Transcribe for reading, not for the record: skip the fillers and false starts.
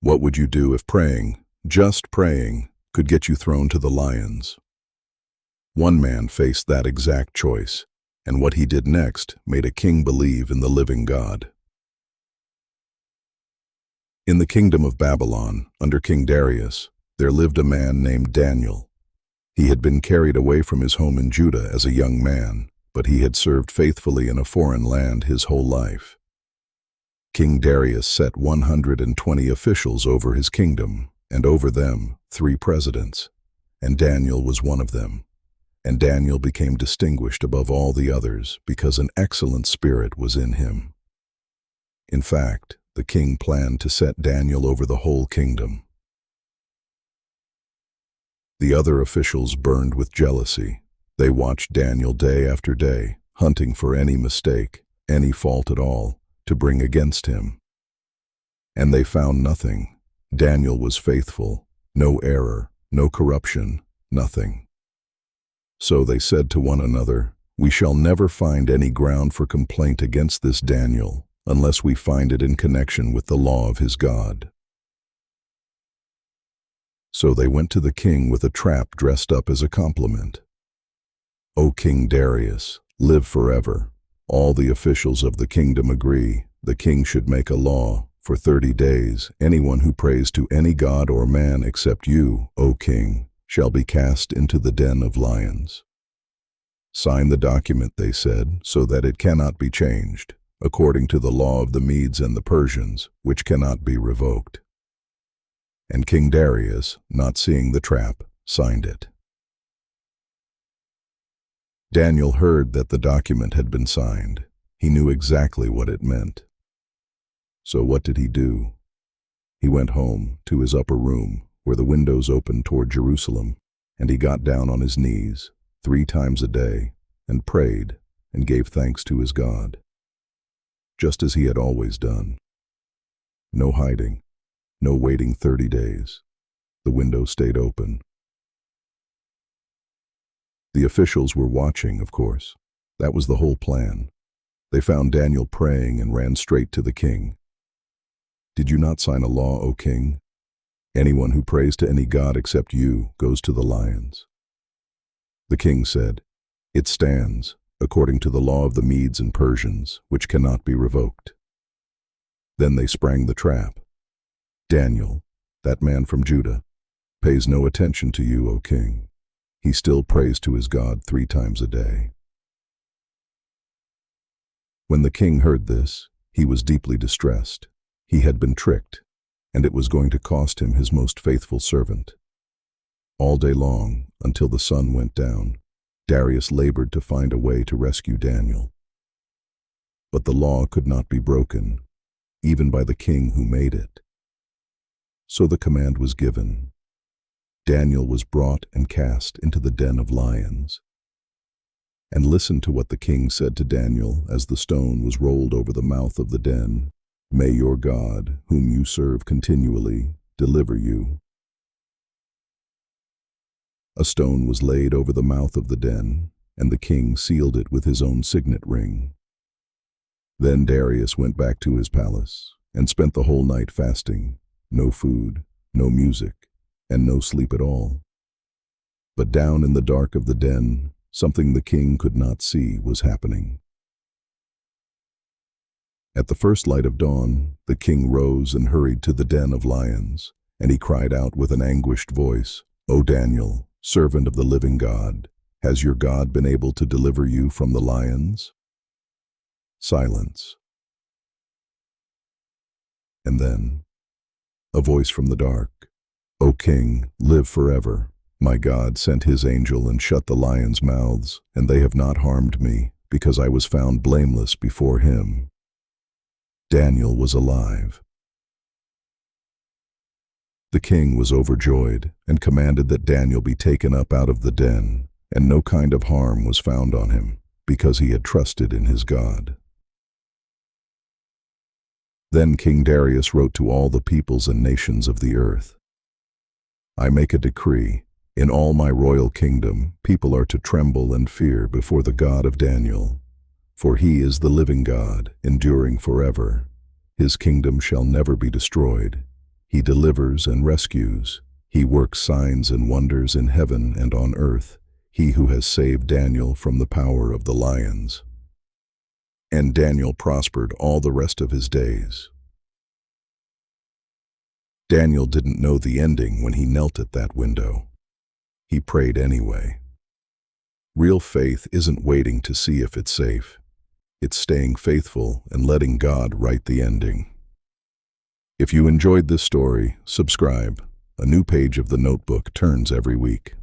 What would you do if praying, just praying, could get you thrown to the lions? One man faced that exact choice, and what he did next made a king believe in the living God. In the kingdom of Babylon, under King Darius, there lived a man named Daniel. He had been carried away from his home in Judah as a young man, but he had served faithfully in a foreign land his whole life. King Darius set 120 officials over his kingdom, and over them 3 presidents, and Daniel was one of them. And Daniel became distinguished above all the others because an excellent spirit was in him. In fact, the king planned to set Daniel over the whole kingdom. The other officials burned with jealousy. They watched Daniel day after day, hunting for any mistake, any fault at all, to bring against him. And they found nothing. Daniel was faithful, no error, no corruption, nothing. So they said to one another, "We shall never find any ground for complaint against this Daniel, unless we find it in connection with the law of his God." So they went to the king with a trap dressed up as a compliment. "O King Darius, live forever. All the officials of the kingdom agree the king should make a law. For 30 days, anyone who prays to any god or man except you, O king, shall be cast into the den of lions. Sign the document," they said, "so that it cannot be changed, according to the law of the Medes and the Persians, which cannot be revoked." And King Darius, not seeing the trap, signed it. Daniel heard that the document had been signed. He knew exactly what it meant. So what did he do? He went home to his upper room, where the windows opened toward Jerusalem, and he got down on his knees 3 times a day and prayed and gave thanks to his God, just as he had always done. No hiding, no waiting 30 days. The window stayed open. The officials were watching, of course. That was the whole plan. They found Daniel praying and ran straight to the king. "Did you not sign a law, O king? Anyone who prays to any god except you goes to the lions." The king said, "It stands, according to the law of the Medes and Persians, which cannot be revoked." Then they sprang the trap. "Daniel, that man from Judah, pays no attention to you, O king. He still prays to his God 3 times a day." When the king heard this, he was deeply distressed. He had been tricked, and it was going to cost him his most faithful servant. All day long, until the sun went down, Darius labored to find a way to rescue Daniel. But the law could not be broken, even by the king who made it. So the command was given. Daniel was brought and cast into the den of lions. And listen to what the king said to Daniel as the stone was rolled over the mouth of the den. "May your God, whom you serve continually, deliver you." A stone was laid over the mouth of the den, and the king sealed it with his own signet ring. Then Darius went back to his palace and spent the whole night fasting, no food, no music, and no sleep at all. But down in the dark of the den, something the king could not see was happening. At the first light of dawn, the king rose and hurried to the den of lions, and he cried out with an anguished voice, "O Daniel, servant of the living God, has your God been able to deliver you from the lions?" Silence. And then, a voice from the dark, "O king, live forever. My God sent his angel and shut the lions' mouths, and they have not harmed me, because I was found blameless before him." Daniel was alive. The king was overjoyed and commanded that Daniel be taken up out of the den, and no kind of harm was found on him, because he had trusted in his God. Then King Darius wrote to all the peoples and nations of the earth, "I make a decree. In all my royal kingdom, people are to tremble and fear before the God of Daniel. For he is the living God, enduring forever. His kingdom shall never be destroyed. He delivers and rescues. He works signs and wonders in heaven and on earth, he who has saved Daniel from the power of the lions. And Daniel prospered all the rest of his days. Daniel didn't know the ending when he knelt at that window. He prayed anyway. Real faith isn't waiting to see if it's safe. It's staying faithful and letting God write the ending. If you enjoyed this story, subscribe. A new page of the Notebook turns every week.